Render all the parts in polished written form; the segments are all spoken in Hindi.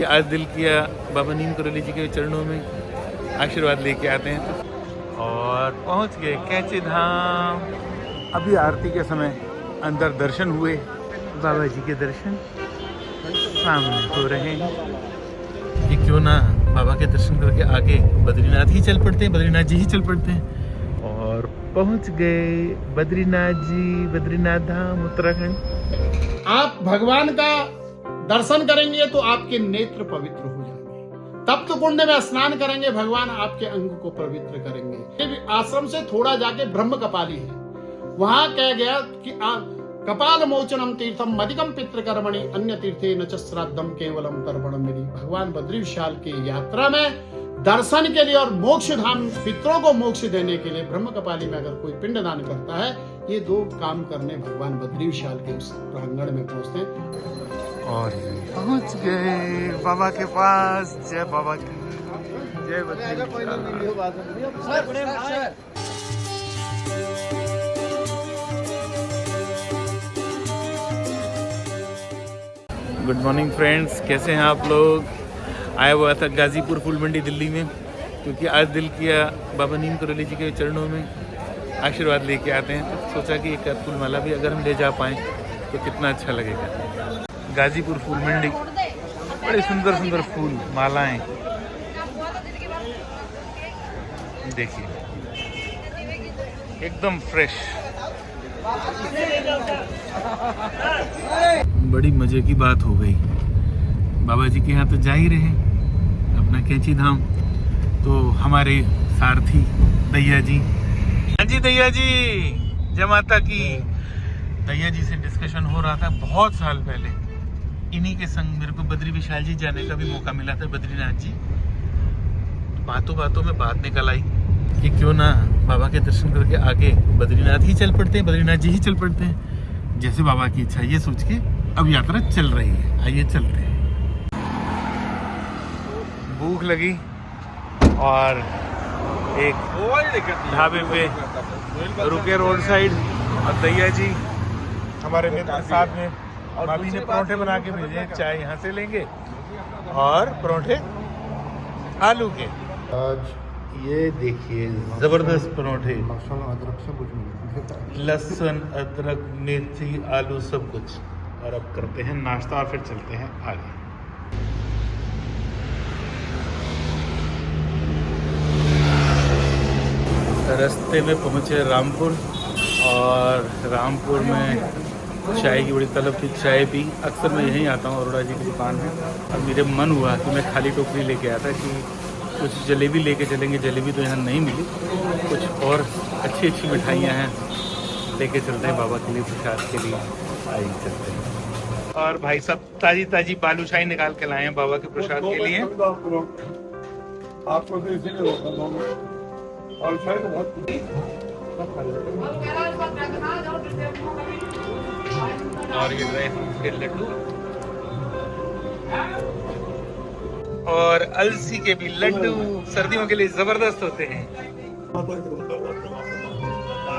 आज दिल किया बाबा नीम करोली जी के चरणों में आशीर्वाद लेके आते हैं और पहुंच गए कैंची धाम। अभी आरती के समय अंदर दर्शन हुए, बाबा जी के दर्शन सामने हो रहे हैं कि क्यों ना बाबा के दर्शन करके आगे बद्रीनाथ ही चल पड़ते हैं, बद्रीनाथ जी ही चल पड़ते हैं। और पहुंच गए बद्रीनाथ जी, बद्रीनाथ धाम उत्तराखंड। आप भगवान का दर्शन करेंगे तो आपके नेत्र पवित्र हो जाएंगे। तप्त कुंड में स्नान करेंगे, भगवान आपके अंग को पवित्र करेंगे। आश्रम से थोड़ा जाके ब्रह्म कपाली है, वहां कह गया कि कपाल मोचनम तीर्थम मदिकम पितृ कर्मणि अन्य तीर्थे न च श्राद्धम केवलम तर्पणम विधि। भगवान बद्री विशाल की यात्रा में दर्शन के लिए और मोक्ष धाम पितरों को मोक्ष देने के लिए ब्रह्म कपाली में अगर कोई पिंडदान करता है, ये दो काम करने भगवान बद्री विशाल के उस प्रांगण में पहुंचते हैं। और पहुंच गए बाबा के पास। जय बाबा की जय Badri Vishal. Good morning friends, कैसे हैं आप लोग। आया हुआ था गाजीपुर फूल मंडी दिल्ली में, क्योंकि आज दिल किया बाबा नीम करोली जी के चरणों में आशीर्वाद लेके आते हैं। तो सोचा कि एक फूल माला भी अगर हम ले जा पाएँ तो कितना अच्छा लगेगा। गाजीपुर फूल मंडी, बड़े सुंदर सुंदर फूल मालाएं देखिए, एकदम फ्रेश। बड़ी मजे की बात हो गई, बाबा जी के यहाँ तो जा ही रहे अपना कैंची धाम। तो हमारे सारथी दैया जी, हाँ जी दैया जी, जय माता की। दैया जी से डिस्कशन हो रहा था बहुत साल पहले, इन्हीं के संग मेरे को बद्री विशाल जी जाने का भी मौका मिला था, बद्रीनाथ जी। बातों बातों में बात निकल आई कि क्यों ना बाबा के दर्शन करके आगे बद्रीनाथ ही चल पड़ते हैं, बद्रीनाथ जी ही चल पड़ते हैं। जैसे बाबा की इच्छा, ये सोच के अब यात्रा चल रही है। आइए चलते हैं। भूख लगी और एक ढाबे पे रुके रोड साइड, और दैया जी हमारे मित्र साथ में, भाभी ने परोठे बना के भेजे। चाय यहाँ से लेंगे और परोठे आलू के। आज ये देखिए जबरदस्त परोठे, लहसुन अदरक मेथी आलू सब कुछ। और अब करते हैं नाश्ता और फिर चलते हैं आगे। रास्ते में पहुंचे रामपुर, और रामपुर में चाय की बड़ी तलब थी, चाय पी। अक्सर मैं यहीं आता हूँ, अरोड़ा जी की दुकान है। और मेरे मन हुआ कि मैं खाली टोकरी लेके आया था कि कुछ जलेबी लेके चलेंगे। जलेबी तो यहाँ नहीं मिली, कुछ और अच्छी अच्छी मिठाइयाँ हैं, लेके चलते हैं बाबा के लिए, प्रसाद के लिए। आइए चलते हैं। और भाई साहब ताजी ताजी बालूशाही निकाल के लाए हैं बाबा के प्रसाद के लिए। आपको तो इसीलिए और शायद और ये ड्राई फ्रूट के लड्डू और अलसी के भी लड्डू सर्दियों के लिए जबरदस्त होते हैं।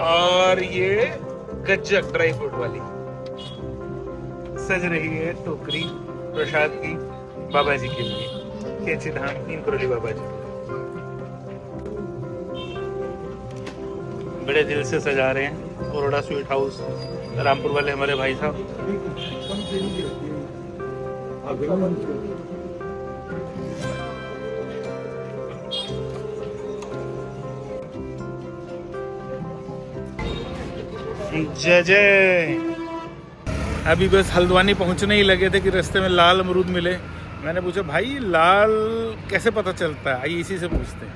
और ये गज्जक ड्राई फ्रूट वाली सज रही है टोकरी प्रसाद की बाबा जी के लिए, कैंची धाम नीम करोली बाबा जी। बड़े दिल से सजा रहे हैं। अरोड़ा स्वीट हाउस रामपुर वाले हमारे भाई साहब। जय जय। अभी बस हल्द्वानी पहुंचने ही लगे थे कि रास्ते में लाल अमरूद मिले। मैंने पूछा भाई लाल कैसे पता चलता है, आइए इसी से पूछते हैं।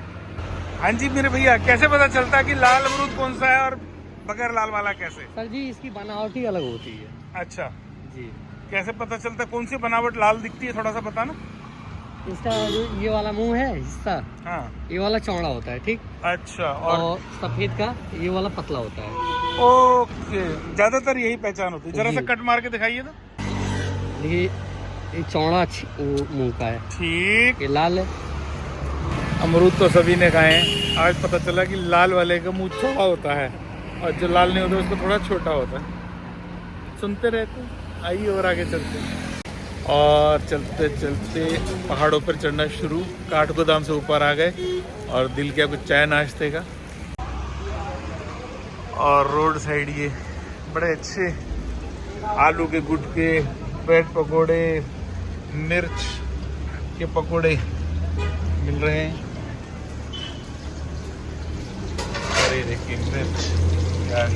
हाँ जी मेरे भैया, कैसे पता चलता है कि लाल अमरूद कौन सा है और बगैर लाल वाला कैसे? सर जी इसकी बनावट ही अलग होती है। अच्छा जी, कैसे पता चलता है कौन सी बनावट लाल दिखती है, थोड़ा सा बताना। इसका जो ये वाला मुंह है हिस्सा, हाँ ये वाला चौड़ा होता है, ठीक। अच्छा, और सफेद का ये वाला पतला होता है। ओके, ज्यादातर यही पहचान होती है। जरा सा कट मार के दिखाइए तो। देखिए ये चौड़ा मुंह का है, ठीक। ये लाल है। अमरूद तो सभी ने खाए हैं, आज पता चला कि लाल वाले का मुंह चौड़ा होता है और जो लाल नहीं होता उसको थोड़ा छोटा होता है। सुनते रहते हैं, आइए और आगे चलते हैं। और चलते चलते पहाड़ों पर चढ़ना शुरू। काठगोदाम से ऊपर आ गए और दिल किया कुछ चाय नाश्ते का। और रोड साइड ये बड़े अच्छे आलू के गुटके, ब्रेड पकोड़े, मिर्च के पकोड़े मिल रहे हैं। अरे देखिए मिर्च क्या।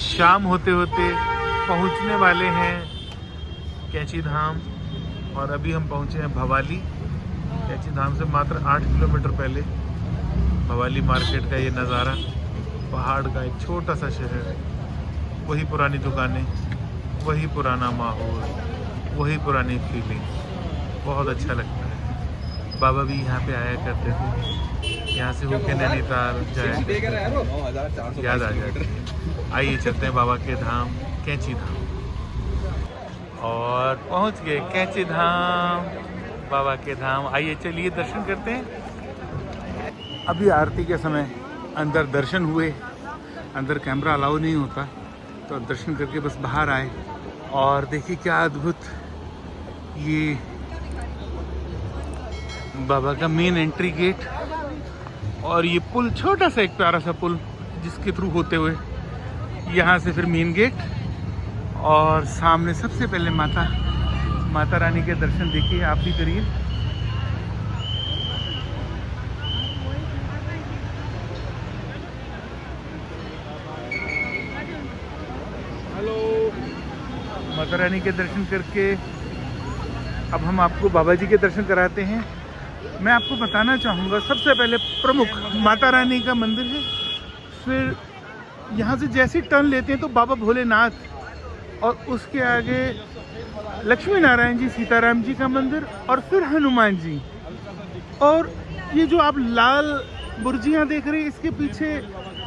शाम होते होते पहुंचने वाले हैं कैंची धाम और अभी हम पहुंचे हैं भवाली। कैंची धाम से मात्र 8 किलोमीटर पहले भवाली मार्केट का ये नज़ारा, पहाड़ का एक छोटा सा शहर, वही पुरानी दुकानें, वही पुराना माहौल, वही पुरानी फीलिंग, बहुत अच्छा लगता है। बाबा भी यहाँ पे आया करते थे, यहाँ से होके नैनीताल जाए, याद आ जाती है। आइए चलते हैं बाबा के धाम कैंची धाम। और पहुँच गए कैंची धाम, बाबा के धाम। आइए चलिए दर्शन करते हैं। अभी आरती के समय अंदर दर्शन हुए, अंदर कैमरा अलाउ नहीं होता, तो दर्शन करके बस बाहर आए। और देखिए क्या अद्भुत ये बाबा का मेन एंट्री गेट, और ये पुल, छोटा सा एक प्यारा सा पुल जिसके थ्रू होते हुए यहाँ से फिर मेन गेट। और सामने सबसे पहले माता रानी के दर्शन देखिए, आप भी करिए। हेलो, माता रानी के दर्शन करके अब हम आपको बाबा जी के दर्शन कराते हैं। मैं आपको बताना चाहूँगा, सबसे पहले प्रमुख माता रानी का मंदिर है, फिर यहाँ से जैसे टर्न लेते हैं तो बाबा भोलेनाथ, और उसके आगे लक्ष्मी नारायण जी, सीताराम जी का मंदिर, और फिर हनुमान जी। और ये जो आप लाल बुर्जियाँ देख रहे हैं, इसके पीछे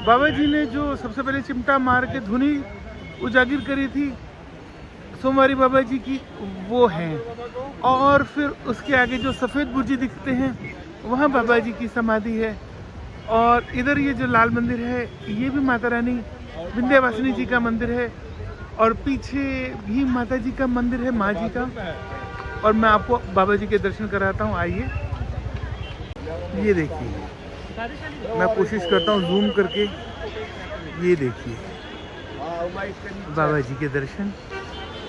बाबा जी ने जो सबसे पहले चिमटा मार के धुनी उजागिर करी थी सोमवारी बाबा जी की, वो हैं। और फिर उसके आगे जो सफ़ेद बुर्जी दिखते हैं, वहाँ बाबा जी की समाधि है। और इधर ये जो लाल मंदिर है, ये भी माता रानी विंध्यवासिनी जी का मंदिर है। और पीछे भी माता जी का मंदिर है, माँ जी का। और मैं आपको बाबा जी के दर्शन कराता हूँ, आइए। ये देखिए, मैं कोशिश करता हूँ जूम करके, ये देखिए बाबा जी के दर्शन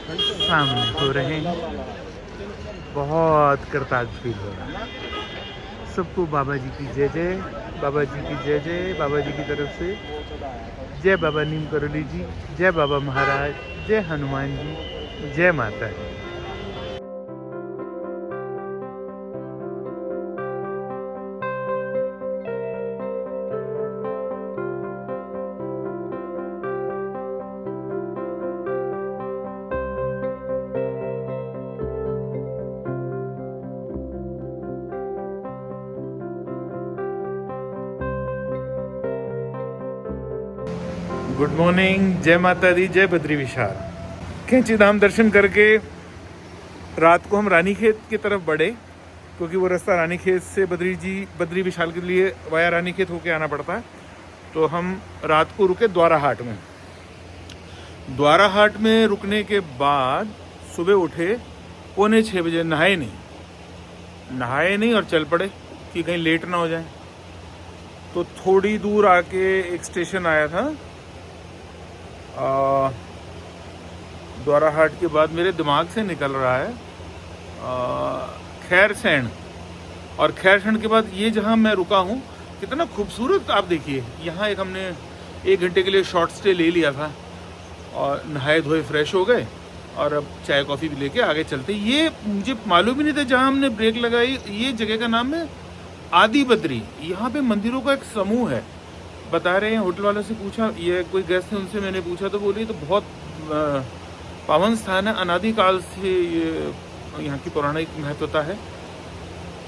सामने हो रहे हैं। बहुत कृतज्ञ फील हो रहा है। सबको बाबा जी की जय जय, बाबा जी की जय जय। बाबा जी की तरफ से जय बाबा नीम करोली जी, जय बाबा महाराज, जय हनुमान जी, जय माता दी। गुड मॉर्निंग, जय माता दी, जय बद्री विशाल। कैंची धाम दर्शन करके रात को हम रानीखेत की तरफ बढ़े, क्योंकि वो रास्ता रानीखेत से बद्री विशाल के लिए वाया रानीखेत होके आना पड़ता है। तो हम रात को रुके द्वाराहाट में। द्वाराहाट में रुकने के बाद सुबह उठे 5:45 बजे, नहाए नहीं और चल पड़े कि कहीं लेट ना हो जाए। तो थोड़ी दूर आके एक स्टेशन आया था द्वाराहाट के बाद, मेरे दिमाग से निकल रहा है खैरसैंण। और खैरसैंण के बाद ये जहाँ मैं रुका हूँ, कितना खूबसूरत आप देखिए। यहाँ एक हमने 1 घंटे के लिए शॉर्ट स्टे ले लिया था, और नहाए धोए फ्रेश हो गए, और अब चाय कॉफ़ी भी लेके आगे चलते। ये मुझे मालूम ही नहीं था जहाँ हमने ब्रेक लगाई, ये जगह का नाम है आदि बद्री। यहाँ पे मंदिरों का एक समूह है, बता रहे हैं। होटल वालों से पूछा, ये कोई गेस्ट थे, उनसे मैंने पूछा तो बोली तो बहुत पावन स्थान है, अनादिकाल से ये यहाँ की पौराणिक महत्वता है,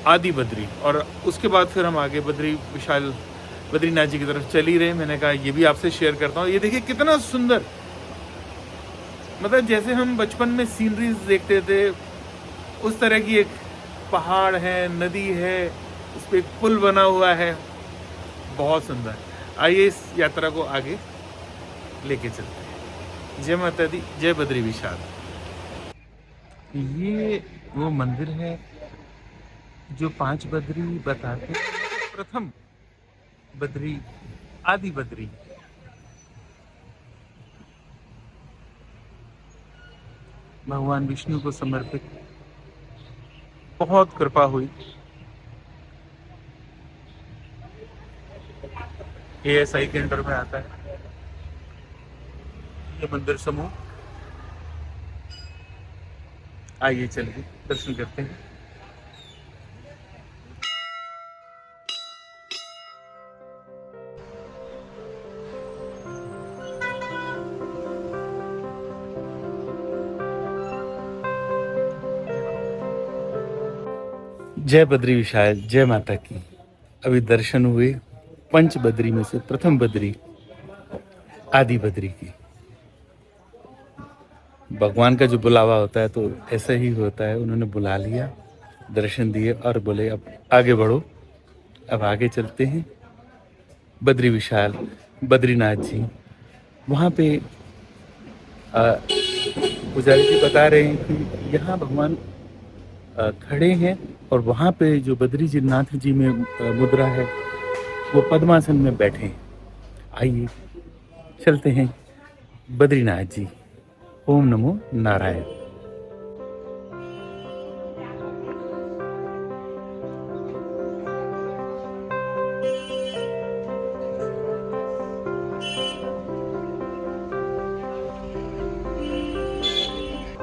आदि बद्री। और उसके बाद फिर हम आगे बद्री विशाल बद्रीनाथ जी की तरफ चल ही रहे। मैंने कहा ये भी आपसे शेयर करता हूँ। ये देखिए कितना सुंदर, मतलब जैसे हम बचपन में सीनरीज देखते थे उस तरह की एक पहाड़ है, नदी है, उस पर एक पुल बना हुआ है, बहुत सुंदर। आइए इस यात्रा को आगे लेके चलते हैं। जय माता दी, जय बद्री विशाल। ये वो मंदिर है जो 5 बद्री बताते हैं। प्रथम बद्री, आदि बद्री। भगवान विष्णु को समर्पित बहुत कृपा हुई। ASI के अंडर में आता है ये मंदिर समूह। आइए चलिए दर्शन करते हैं। जय बद्री विशाल, जय माता की। अभी दर्शन हुए पंच बद्री में से प्रथम बद्री आदि बद्री की। भगवान का जो बुलावा होता है तो ऐसा ही होता है। उन्होंने बुला लिया, दर्शन दिए और बोले अब आगे बढ़ो। अब आगे चलते हैं बद्री विशाल, बद्रीनाथ जी। वहाँ पे पुजारी जी बता रहे हैं कि यहाँ भगवान खड़े हैं और वहाँ पे जो बद्री जी नाथ जी में मुद्रा है वो पद्मासन में बैठे हैं। आइए चलते हैं बद्रीनाथ जी। ओम नमो नारायण।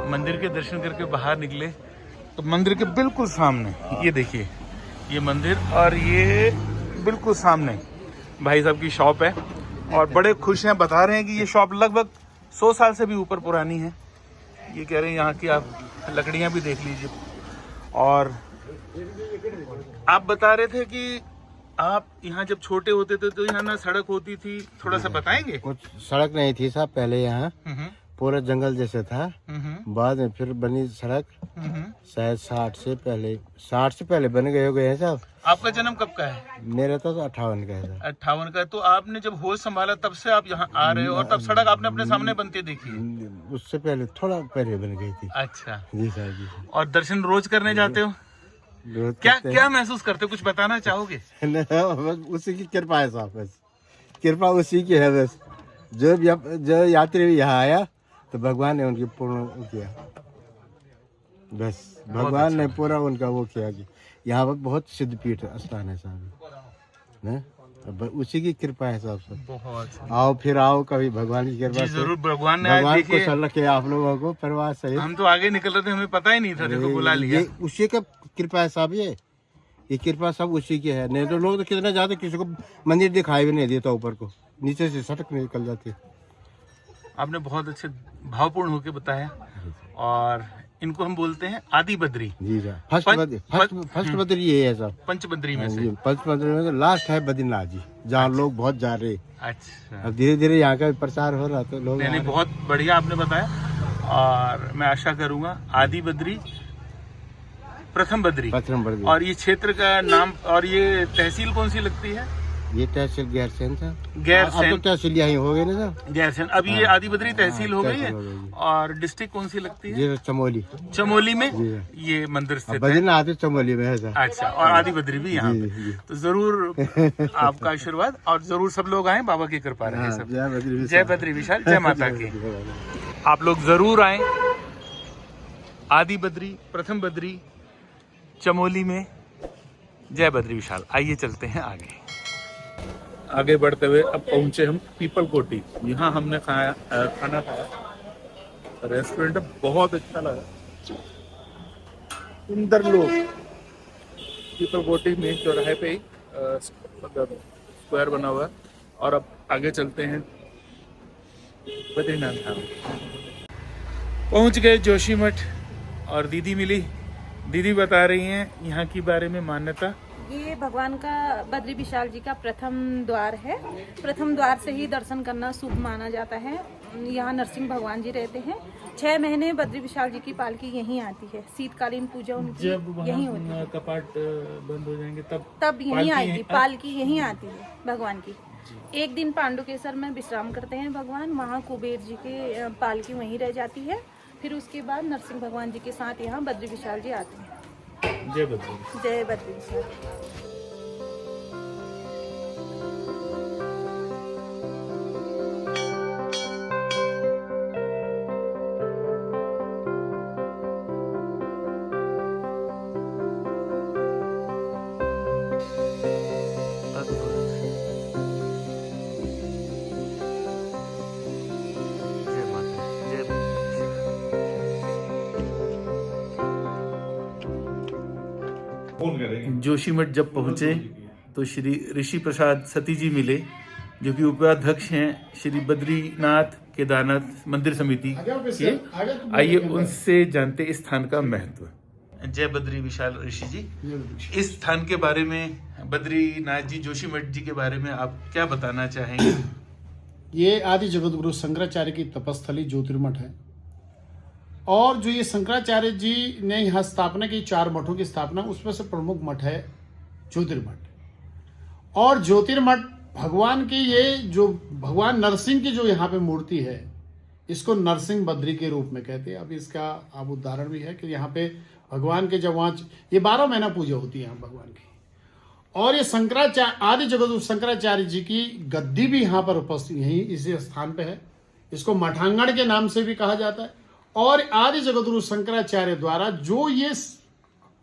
मंदिर के दर्शन करके बाहर निकले तो मंदिर के बिल्कुल सामने ये देखिए ये मंदिर, और ये बिल्कुल सामने भाई साहब की शॉप है और बड़े खुश हैं। बता रहे हैं कि ये शॉप लगभग 100 साल से भी ऊपर पुरानी है। ये कह रहे हैं यहाँ की आप लकड़ियाँ भी देख लीजिए। और आप बता रहे थे कि आप यहाँ जब छोटे होते थे तो यहाँ ना सड़क होती थी, थोड़ा सा बताएंगे? कुछ सड़क नहीं थी साहब पहले, यहाँ पूरा जंगल जैसे था। बाद में फिर बनी सड़क, शायद 60 से पहले बन गए हो गए हैं साहब। आपका जन्म कब का है? मेरा तो 58 का है साहब। 58 का। तो आपने जब होश संभाला तब से आप यहाँ आ रहे हो और तब सड़क आपने अपने सामने बनती देखी है? उससे पहले थोड़ा पहले बन गई थी। अच्छा जी साहब जी साहब। और दर्शन रोज करने जाते हो? क्या महसूस करते हो, कुछ बताना चाहोगे? बस उसी की कृपा है साहब, बस कृपा उसी की है। बस जो यात्री यहाँ आया तो भगवान ने उनकी पूर्ण किया। बस भगवान ने पूरा उनका वो किया कि यहाँ पर बहुत सिद्ध पीठ स्थान है साहब, अब उसी की कृपा है साहब। सब बहुत आओ फिर आओ कभी भगवान की कृपा से। जरूर, भगवान ने भगवान देखिए को रखे आप लोगों को परिवार सहित। हम तो आगे निकल रहे थे, हमें पता ही नहीं था, देखो बुला लिया। ये उसी का कृपा है साहब। ये कृपा सब उसी की है। नहीं तो लोग तो कितना जाते, किसी को मंदिर दिखाई भी नहीं देता, ऊपर को नीचे से सड़क निकल जाती। आपने बहुत अच्छे भावपूर्ण होकर बताया। और इनको हम बोलते हैं आदि बद्री। जी सर, फर्स्ट बद्री ये है सर। पंच बद्री में से पंच बद्री में लास्ट है बद्रीनाथ जी, जहाँ लोग बहुत जा रहे। अच्छा, अब धीरे धीरे यहाँ का प्रचार हो रहा तो लोग। नहीं, बहुत बढ़िया आपने बताया। और मैं आशा करूंगा आदि बद्री, प्रथम बद्री। और ये क्षेत्र का नाम, और ये तहसील कौन सी लगती है? ये तहसील गैरसैंण था। गैरसैंण। अब तो तहसील यही हो गई ना सर, गैरसैंण। अब ये आदि बद्री तहसील हो गई है। और डिस्ट्रिक्ट कौन सी लगती है? ये चमोली। चमोली में ये मंदिर स्थित है। बद्रीनाथ चमोली में है सर। अच्छा, और आदि बद्री भी यहाँ पे। तो जरूर आपका आशीर्वाद, और जरूर सब लोग आए, बाबा की कृपा रहे सब। जय बद्री विशाल, जय माता की। आप लोग जरूर आए आदि बद्री, प्रथम बद्री, चमोली में। जय बद्री विशाल। आइए चलते हैं आगे बढ़ते हुए अब पहुंचे हम पीपल कोटी। यहाँ हमने खाना खाया। रेस्टोरेंट बहुत अच्छा लगा, सुंदर लोग। पीपल कोटी में चौराहे पे ही मतलब स्क्वायर बना हुआ है। और अब आगे चलते हैं बद्रीनाथ धाम। पहुंच गए जोशीमठ और दीदी मिली। दीदी बता रही हैं यहाँ की बारे में मान्यता। ये भगवान का बद्री विशाल जी का प्रथम द्वार है। प्रथम द्वार से ही दर्शन करना शुभ माना जाता है। यहाँ नरसिंह भगवान जी रहते हैं। 6 महीने बद्री विशाल जी की पालकी यहीं आती है। शीतकालीन पूजा उनकी यहीं होती है। कपाट बंद हो जाएंगे तब यहीं आएगी पालकी, यहीं आती है भगवान की। एक दिन पांडुकेश्वर में विश्राम करते हैं भगवान, वहाँ कुबेर जी के पालकी वहीं रह जाती है। फिर उसके बाद नरसिंह भगवान जी के साथ यहाँ बद्री विशाल जी आते हैं। जय बद्री। जय बद्री विशाल। फोन करेंगे। जोशीमठ जब पहुंचे तो श्री ऋषि प्रसाद सती जी मिले, जो कि उपाध्यक्ष हैं श्री बद्रीनाथ केदारनाथ मंदिर समिति के। आइए उनसे जानते इस स्थान का महत्व। जय बद्री विशाल ऋषि जी, इस स्थान के बारे में, बद्रीनाथ जी जोशीमठ जी के बारे में आप क्या बताना चाहेंगे? ये आदि जगत गुरु शंकराचार्य की तपस्थली ज्योतिर्मठ है। और जो ये शंकराचार्य जी ने यहाँ स्थापना की, 4 मठों की स्थापना, उसमें से प्रमुख मठ है ज्योतिर्मठ। और ज्योतिर्मठ भगवान की, ये जो भगवान नरसिंह की जो यहाँ पे मूर्ति है, इसको नरसिंह बद्री के रूप में कहते हैं। अब इसका अब उदाहरण भी है कि यहाँ पे भगवान के जब वहाँ ये 12 महीना पूजा होती है यहाँ भगवान की। और ये शंकराचार्य, आदि जगत शंकराचार्य जी की गद्दी भी यहाँ पर उपस्थित, यहीं इसी स्थान पे है। इसको मठांगण के नाम से भी कहा जाता है। और आदि जगतगुरु शंकराचार्य द्वारा जो ये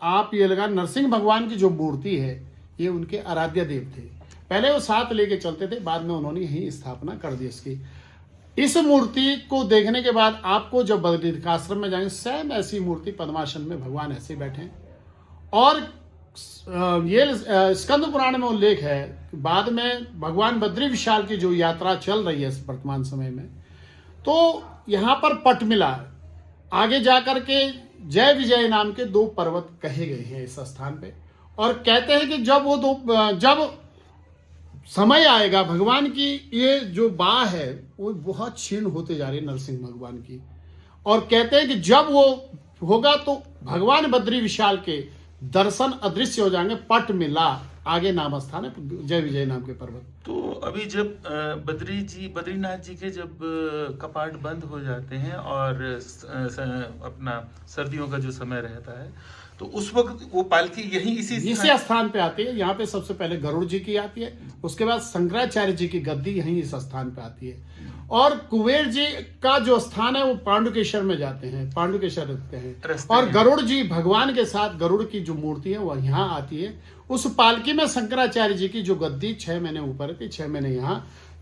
आप ये लगा नरसिंह भगवान की जो मूर्ति है, ये उनके आराध्य देव थे। पहले वो साथ लेके चलते थे, बाद में उन्होंने यही स्थापना कर दी इसकी। इस मूर्ति को देखने के बाद आपको जब बद्रिकाश्रम में जाएंगे, सेम ऐसी मूर्ति पद्मासन में भगवान ऐसे बैठे हैं। और ये स्कंद पुराण में उल्लेख है कि बाद में भगवान बद्री विशाल की जो यात्रा चल रही है वर्तमान समय में, तो यहाँ पर पट मिला। आगे जाकर के जय विजय नाम के 2 पर्वत कहे गए हैं इस स्थान पे। और कहते हैं कि जब समय आएगा, भगवान की ये जो बाह है वो बहुत क्षीण होते जा रही है नरसिंह भगवान की। और कहते हैं कि जब वो होगा तो भगवान बद्री विशाल के दर्शन अदृश्य हो जाएंगे। पट मिला आगे नाम स्थान है, जय विजय नाम के पर्वत। तो अभी जब बद्रीनाथ जी के जब कपाट बंद हो जाते हैं और अपना सर्दियों का जो समय रहता है, तो उस वक्त वो पालकी यहीं इसी स्थान पे आती है। यहाँ पे सबसे पहले गरुड़ जी की आती है, उसके बाद शंकराचार्य जी की गद्दी यहीं इस स्थान पे आती है। और कुबेर जी का जो स्थान है वो पांडुकेश्वर में जाते हैं, पांडुकेश्वर रखते हैं। और गरुड़ जी भगवान के साथ, गरुड़ की जो मूर्ति है वह यहाँ आती है। उस पालकी में शंकराचार्य जी की जो गद्दी 6 महीने ऊपर थी, 6 महीने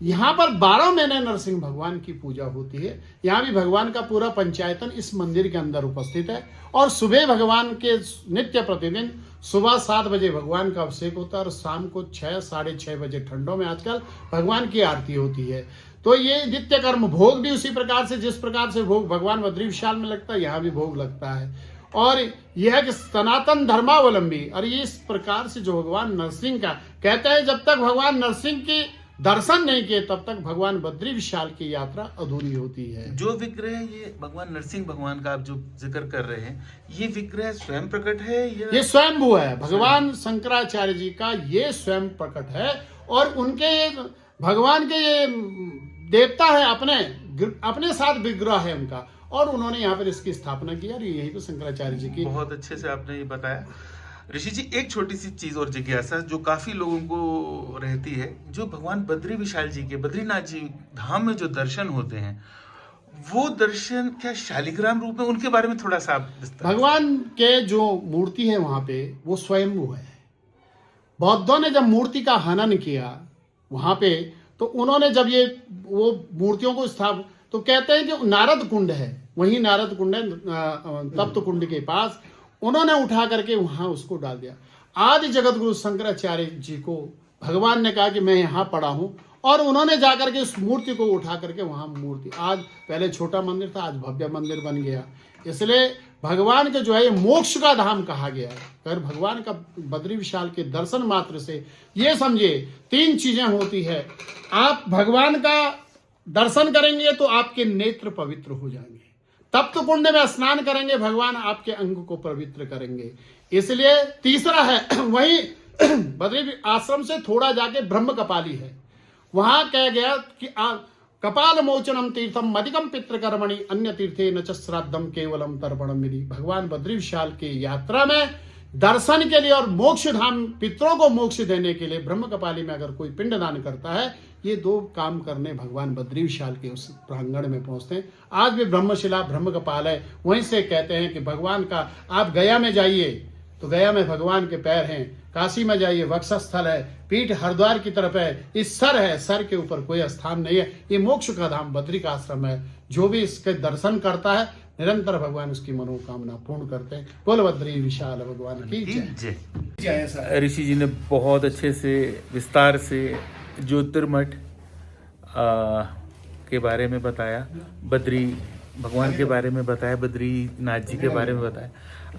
यहाँ पर 12 महीने नरसिंह भगवान की पूजा होती है। यहाँ भी भगवान का पूरा पंचायतन इस मंदिर के अंदर उपस्थित है। और सुबह भगवान के नित्य प्रतिदिन सुबह 7 बजे भगवान का अभिषेक होता है और शाम को 6, 6:30 बजे ठंडों में आजकल भगवान की आरती होती है। तो ये नित्य कर्म भोग भी उसी प्रकार से, जिस प्रकार से भोग भगवान बद्री विशाल में लगता है, यहाँ भी भोग लगता है। और यह है कि सनातन धर्मावलंबी, और ये इस प्रकार से जो भगवान नरसिंह का कहते हैं, जब तक भगवान नरसिंह की दर्शन नहीं किए तब तक भगवान बद्री विशाल की यात्रा अधूरी होती है। जो विग्रह ये भगवान नरसिंह भगवान का आप जो जिक्र कर रहे हैं, ये विग्रह स्वयं प्रकट है या ये स्वयंभू है? भगवान शंकराचार्य जी का ये स्वयं प्रकट है। और उनके भगवान के ये देवता है, अपने साथ विग्रह है उनका। और उन्होंने यहाँ पर इसकी स्थापना की और यहीं पर शंकराचार्य जी की। बहुत अच्छे से आपने ये बताया। ऋषि जी, एक छोटी सी चीज और जिज्ञासा जो काफी लोगों को रहती है, जो भगवान बद्री विशाल जी के बद्रीनाथ जी धाम में जो दर्शन होते हैं, वो दर्शन क्या शालिग्राम रूप में, उनके बारे में थोड़ा सा आप भगवान के जो मूर्ति है वहां पे वो स्वयंभू है। बौद्धों ने जब मूर्ति का हनन किया वहां पे, तो उन्होंने जब ये वो मूर्तियों को स्थापित, तो कहते हैं कि नारद कुंड है, वही नारद कुंड है तप्त कुंड के पास, उन्होंने उठा करके वहां उसको डाल दिया। आदि जगत गुरु शंकराचार्य जी को भगवान ने कहा कि मैं यहाँ पड़ा हूं, और उन्होंने जाकर के उस मूर्ति को उठा करके वहां मूर्ति, आज पहले छोटा मंदिर था, आज भव्य मंदिर बन गया। इसलिए भगवान के जो है ये मोक्ष का धाम कहा गया है। अगर भगवान का बद्री विशाल के दर्शन मात्र से ये समझिए 3 चीजें होती है। आप भगवान का दर्शन करेंगे तो आपके नेत्र पवित्र हो जाएंगे, तप्त कुंड में स्नान करेंगे, भगवान आपके अंग को पवित्र करेंगे। इसलिए तीसरा है, वही बद्री आश्रम से थोड़ा जाके ब्रह्म कपाली है, वहां कह गया कि कपाल मोचनम तीर्थम मदिकम पितृकर्मणि अन्य तीर्थे न च श्राद्धम केवलम तर्पणम विधि। भगवान बद्री विशाल की यात्रा में दर्शन के लिए और मोक्ष धाम पितरों को मोक्ष देने के लिए ब्रह्म कपाली में अगर कोई पिंडदान करता है, ये 2 काम करने भगवान बद्री विशाल के उस प्रांगण में पहुंचते हैं। आज भी ब्रह्मशिला ब्रह्म कपाल है, वहीं से कहते हैं कि भगवान का आप गया में जाइए तो गया में भगवान के पैर हैं, काशी में जाइए वक्षस्थल है, पीठ हरिद्वार की तरफ है, इस सर है, सर के ऊपर कोई स्थान नहीं है। ये मोक्ष का धाम बद्री का आश्रम है। जो भी इसके दर्शन करता है निरंतर भगवान उसकी मनोकामना पूर्ण करते हैं। बोल बद्री विशाल भगवान की जय। जय सर। ऋषि जी ने बहुत अच्छे से विस्तार से ज्योतिर्मठ के बारे में बताया, बद्री भगवान के बारे में बताया, बद्रीनाथ जी के बारे में बताया।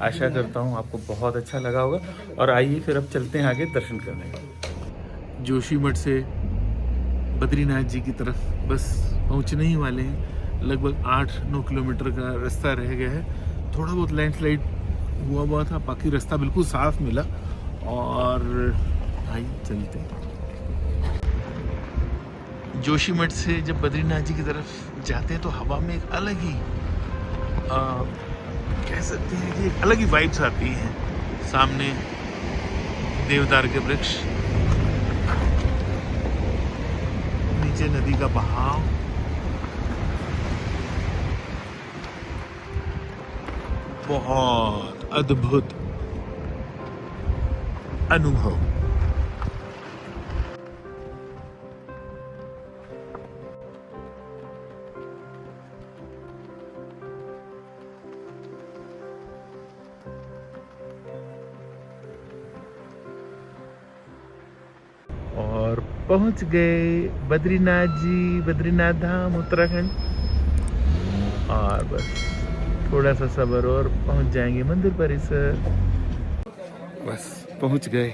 आशा करता हूँ आपको बहुत अच्छा लगा होगा। और आइए फिर अब चलते हैं आगे दर्शन करने। जोशीमठ से बद्रीनाथ जी की तरफ बस पहुँचने ही वाले हैं। लगभग 8-9 किलोमीटर का रास्ता रह गया है। थोड़ा बहुत लैंडस्लाइड हुआ था, बाकी रास्ता बिल्कुल साफ मिला। और भाई चलते हैं। जोशीमठ से जब बद्रीनाथ जी की तरफ जाते हैं तो हवा में एक अलग ही कह सकते हैं कि एक अलग ही वाइब्स आती हैं। सामने देवदार के वृक्ष, नीचे नदी का बहाव, बहुत अद्भुत अनुभव। और पहुंच गए बद्रीनाथ जी, बद्रीनाथ धाम उत्तराखंड। और बस थोड़ा सा सब्र और पहुंच जाएंगे मंदिर परिसर। बस पहुंच गए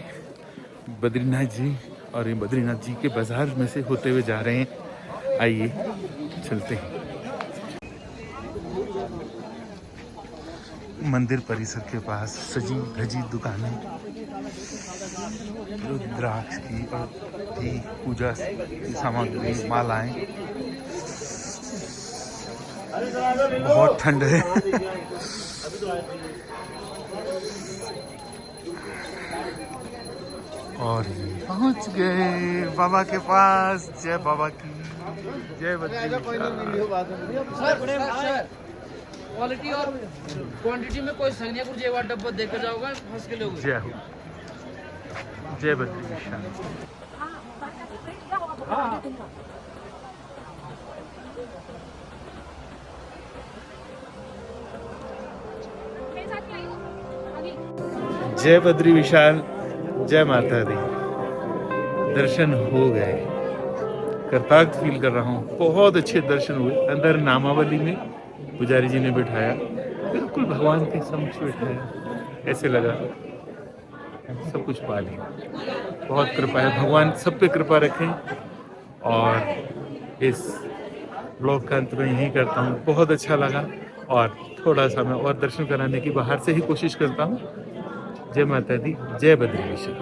बद्रीनाथ जी। और ये बद्रीनाथ जी के बाजार में से होते हुए जा रहे हैं। आइए चलते हैं। मंदिर परिसर के पास सजी धजी दुकानें, रुद्राक्ष की और भी पूजा की सामग्री, मालाएं। बहुत ठंड है। और ये पहुंच गए बाबा के पास। जय बाबा की जय। क्वालिटी और क्वांटिटी में कोई संग नहीं, कुछ एक बार डब्बा देकर जाओगे फंस के लोग। जय हो, जय बद्री विशाल। जय बद्री विशाल, जय माता दी। दर्शन हो गए, कृतार्थ फील कर रहा हूँ। बहुत अच्छे दर्शन हुए। अंदर नामावली में पुजारी जी ने बिठाया, बिल्कुल भगवान के समक्ष बिठाया। ऐसे लगा सब कुछ पा लिया। बहुत कृपा है, भगवान सब पे कृपा रखें। और इस ब्लॉग का अंत में यही करता हूँ। बहुत अच्छा लगा और थोड़ा सा मैं और दर्शन कराने की बाहर से ही कोशिश करता हूँ। जय माता दी, जय बद्री विशाल।